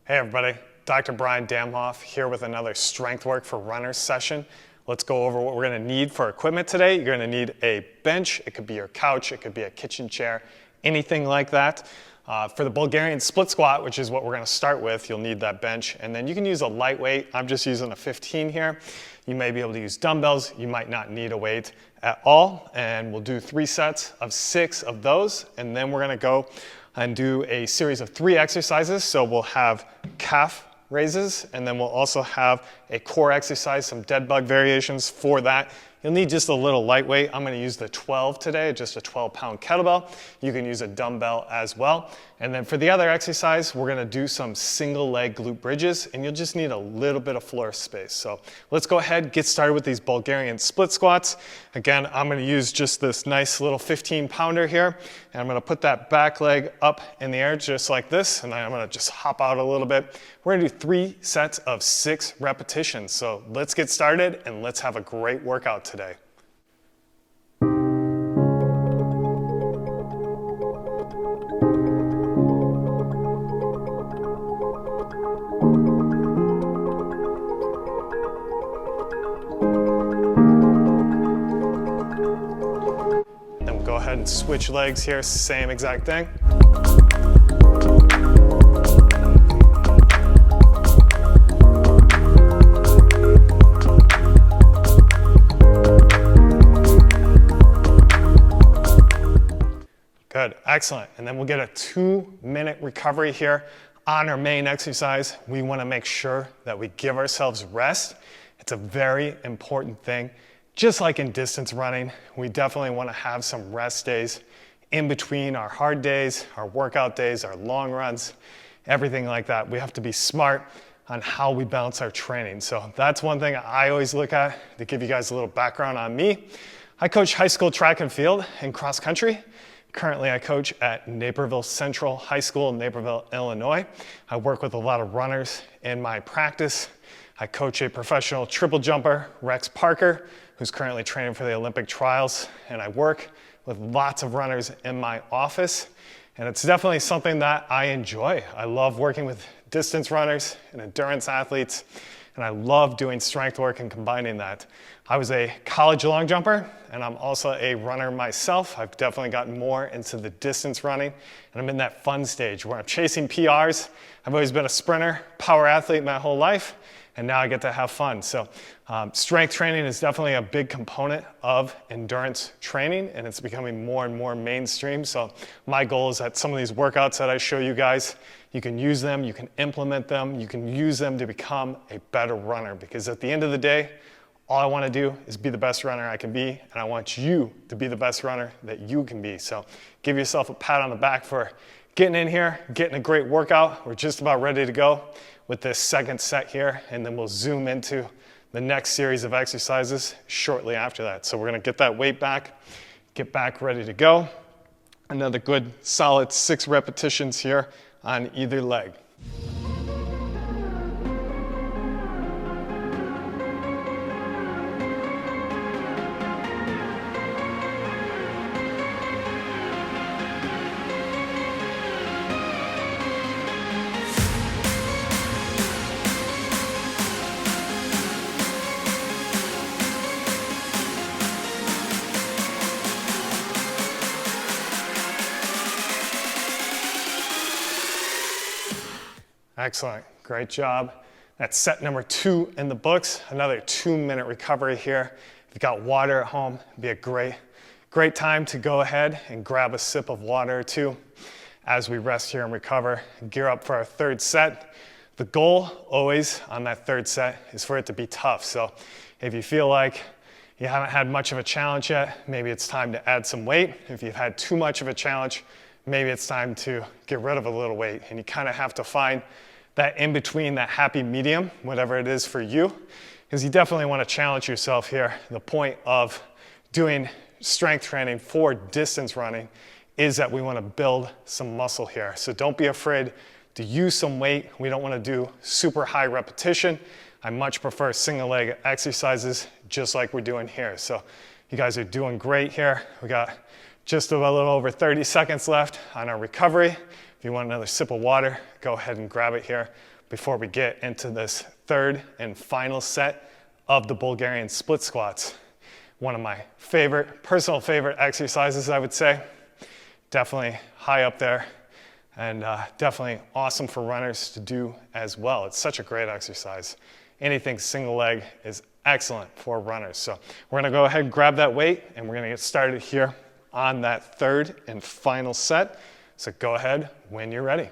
Hey everybody, Dr. Brian Damhoff here with another strength work for runners session. Let's go over what we're gonna need for equipment today. You're gonna need a bench. It could be your couch, it could be a kitchen chair, anything like that. For the Bulgarian Split Squat, which is what we're gonna start with, you'll need that bench. And then you can use a lightweight. I'm just using a 15 here. You may be able to use dumbbells. You might not need a weight at all. And we'll do 3 sets of 6 of those. And then we're gonna go and do a series of 3 exercises. So we'll have calf raises, and then we'll also have a core exercise, some dead bug variations for that. You'll need just a little lightweight. I'm gonna use the 12 today, just a 12-pound kettlebell. You can use a dumbbell as well. And then for the other exercise, we're gonna do some single leg glute bridges, and you'll just need a little bit of floor space. So let's go ahead, get started with these Bulgarian split squats. Again, I'm gonna use just this nice little 15-pounder here, and I'm gonna put that back leg up in the air just like this, and I'm gonna just hop out a little bit. We're gonna do 3 sets of 6 repetitions. So let's get started, and let's have a great workout today. Then we'll go ahead and switch legs here, same exact thing. Good, excellent. And then we'll get a 2-minute recovery here on our main exercise. We want to make sure that we give ourselves rest. It's a very important thing. Just like in distance running, we definitely want to have some rest days in between our hard days, our workout days, our long runs, everything like that. We have to be smart on how we balance our training. So that's one thing I always look at to give you guys a little background on me. I coach high school track and field and cross country. Currently, I coach at Naperville Central High School in Naperville, Illinois. I work with a lot of runners in my practice. I coach a professional triple jumper, Rex Parker, who's currently training for the Olympic trials. And I work with lots of runners in my office. And it's definitely something that I enjoy. I love working with distance runners and endurance athletes. And I love doing strength work and combining that. I was a college long jumper, and I'm also a runner myself. I've definitely gotten more into the distance running, and I'm in that fun stage where I'm chasing PRs. I've always been a sprinter, power athlete my whole life, and now I get to have fun. So strength training is definitely a big component of endurance training, and it's becoming more and more mainstream. So my goal is that some of these workouts that I show you guys, you can use them, you can implement them, you can use them to become a better runner, because at the end of the day, all I want to do is be the best runner I can be, and I want you to be the best runner that you can be. So give yourself a pat on the back for getting in here, getting a great workout. We're just about ready to go with this second set here, and then we'll zoom into the next series of exercises shortly after that. So we're going to get that weight back, get back ready to go. Another good solid 6 repetitions here on either leg. Excellent, great job. That's set number 2 in the books. Another 2-minute recovery here. If you've got water at home, it'd be a great time to go ahead and grab a sip of water or 2 as we rest here and recover and gear up for our 3rd set. The goal always on that 3rd set is for it to be tough. So if you feel like you haven't had much of a challenge yet, maybe it's time to add some weight. If you've had too much of a challenge, maybe it's time to get rid of a little weight. And you kind of have to find that in between, that happy medium, whatever it is for you, because you definitely want to challenge yourself here. The point of doing strength training for distance running is that we want to build some muscle here. So don't be afraid to use some weight. We don't want to do super high repetition. I much prefer single leg exercises just like we're doing here. So you guys are doing great here. We got just a little over 30 seconds left on our recovery. If you want another sip of water, go ahead and grab it here. before we get into this third and final set of the Bulgarian split squats. One of my personal favorite exercises, I would say. Definitely high up there, and definitely awesome for runners to do as well. It's such a great exercise. Anything single leg is excellent for runners. So we're gonna go ahead and grab that weight, and we're gonna get started here on that third and final set. So go ahead when you're ready.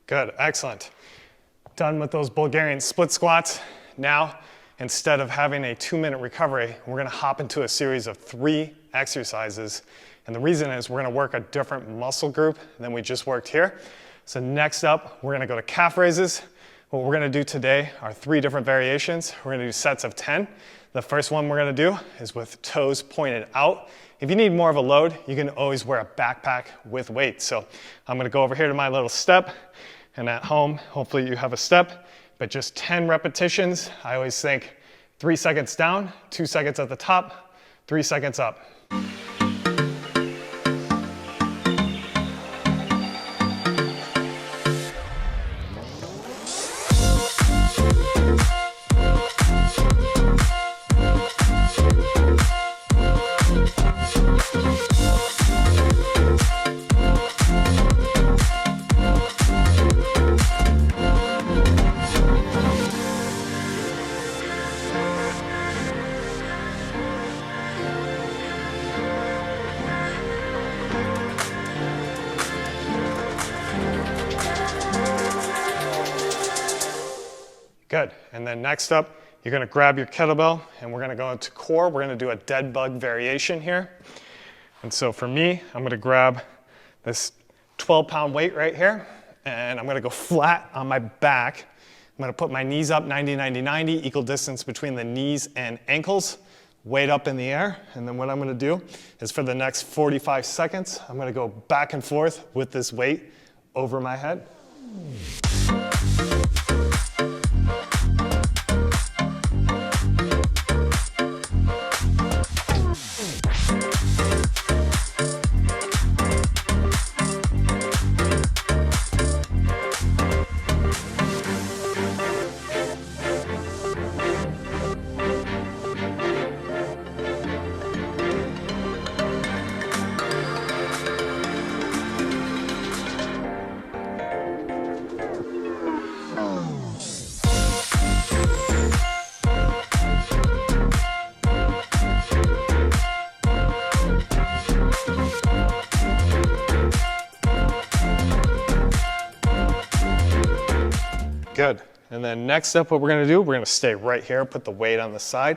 Good, excellent. Done with those Bulgarian split squats. Now, instead of having a 2-minute recovery, we're gonna hop into a series of 3 exercises. And the reason is we're gonna work a different muscle group than we just worked here. So next up, we're gonna go to calf raises. What we're gonna do today are 3 different variations. We're gonna do sets of 10. The first one we're gonna do is with toes pointed out. If you need more of a load, you can always wear a backpack with weights. So I'm gonna go over here to my little step, and at home, hopefully you have a step, but just 10 repetitions. I always think 3 seconds down, 2 seconds at the top, 3 seconds up. Good, and then next up, you're gonna grab your kettlebell and we're gonna go into core. We're gonna do a dead bug variation here. And so for me, I'm gonna grab this 12-pound weight right here, and I'm gonna go flat on my back. I'm gonna put my knees up 90, 90, 90, equal distance between the knees and ankles, weight up in the air. And then what I'm gonna do is for the next 45 seconds, I'm gonna go back and forth with this weight over my head. Good, and then next up what we're gonna do, we're gonna stay right here, put the weight on the side,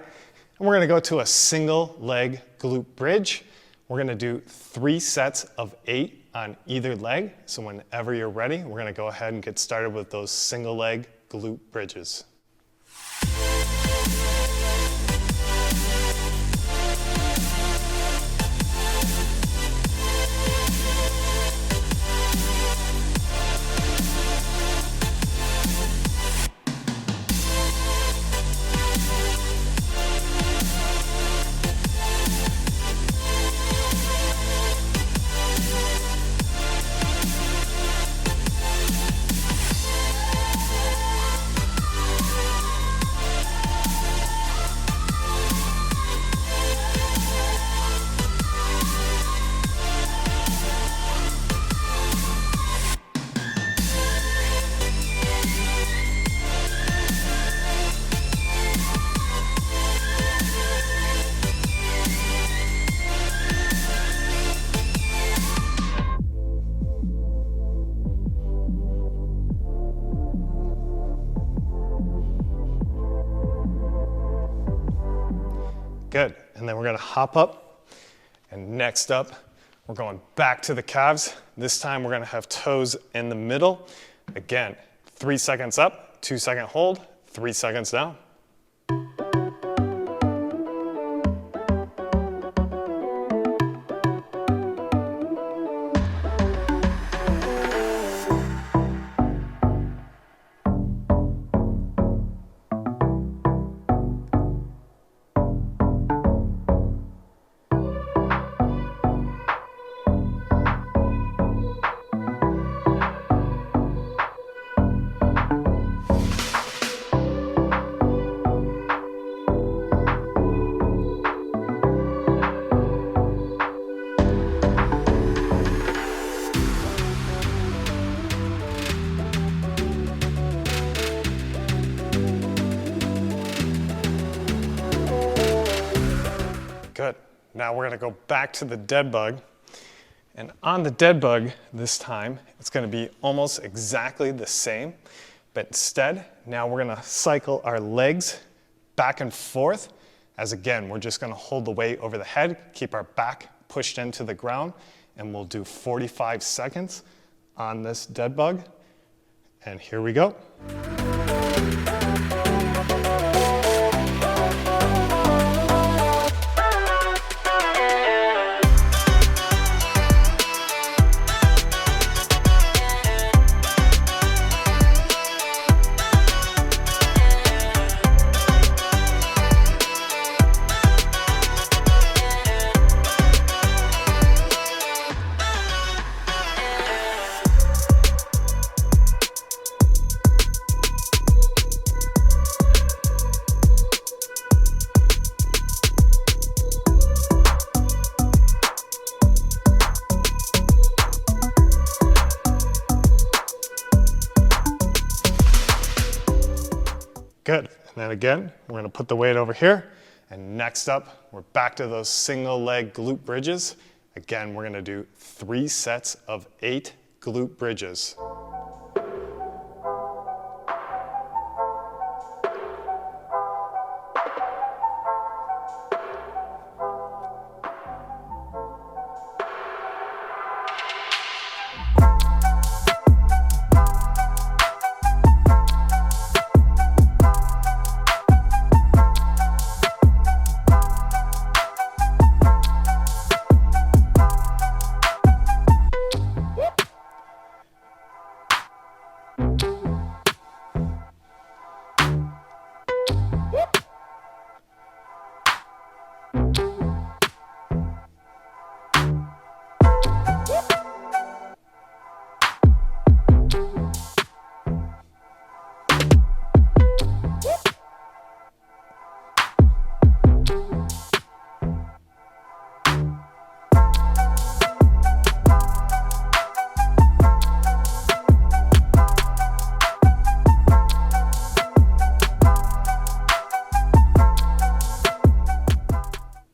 and we're gonna go to a single leg glute bridge. We're gonna do 3 sets of 8 on either leg. So whenever you're ready, we're gonna go ahead and get started with those single leg glute bridges. Good, and then we're gonna hop up, and next up, we're going back to the calves. This time we're gonna have toes in the middle. Again, 3 seconds up, 2-second hold, 3 seconds down. Good. Now we're going to go back to the dead bug. And on the dead bug this time, it's going to be almost exactly the same. But instead, now we're going to cycle our legs back and forth. As again, we're just going to hold the weight over the head, keep our back pushed into the ground, and we'll do 45 seconds on this dead bug. And here we go. Good. And then again, we're going to put the weight over here. And next up, we're back to those single leg glute bridges. Again, we're going to do 3 sets of 8 glute bridges.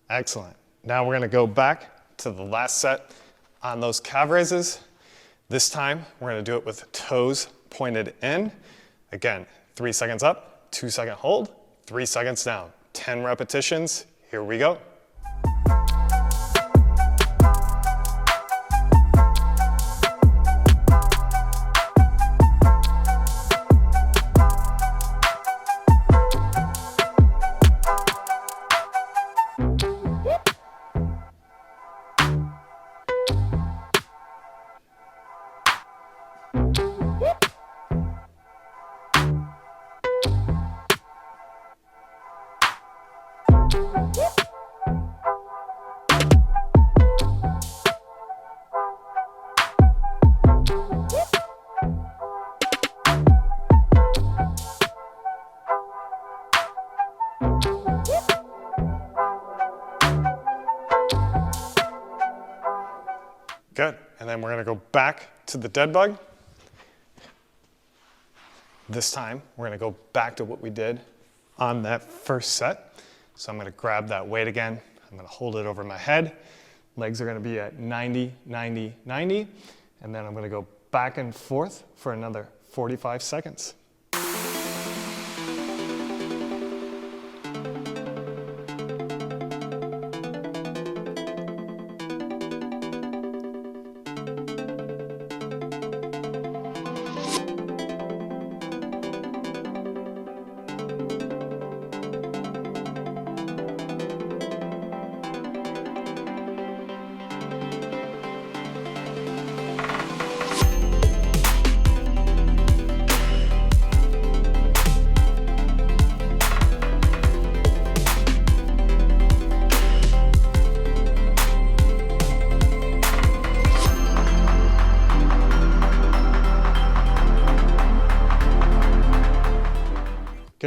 Excellent. Now we're going to go back to the last set on those calf raises. This time, we're going to do it with toes pointed in. Again, 3 seconds up, 2-second hold, 3 seconds down. 10 repetitions. Here we go. Good. And then we're going to go back to the dead bug. This time, we're going to go back to what we did on that first set. So I'm going to grab that weight again. I'm going to hold it over my head. Legs are going to be at 90, 90, 90. And then I'm going to go back and forth for another 45 seconds.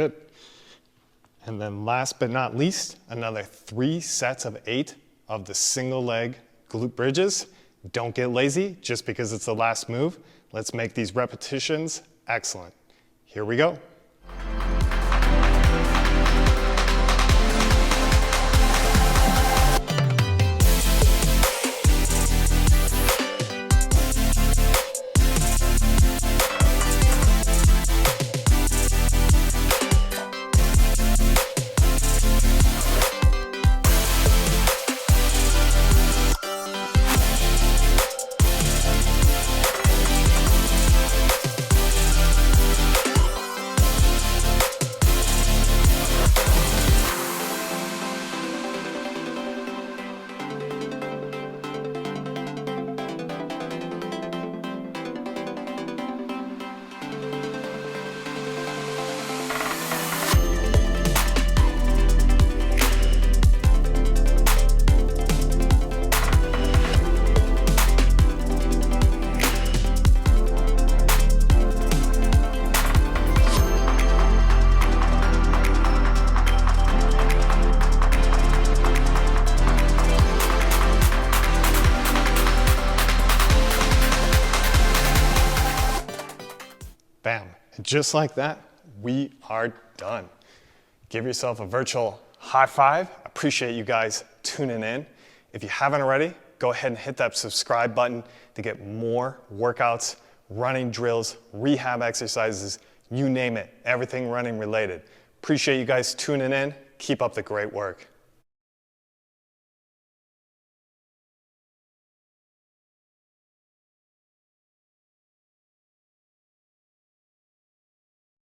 good. And then last but not least, another 3 sets of 8 of the single leg glute bridges. Don't get lazy just because it's the last move. Let's make these repetitions excellent. Here we go. Bam. And just like that, we are done. Give yourself a virtual high five. Appreciate you guys tuning in. If you haven't already, go ahead and hit that subscribe button to get more workouts, running drills, rehab exercises, you name it, everything running related. Appreciate you guys tuning in. Keep up the great work.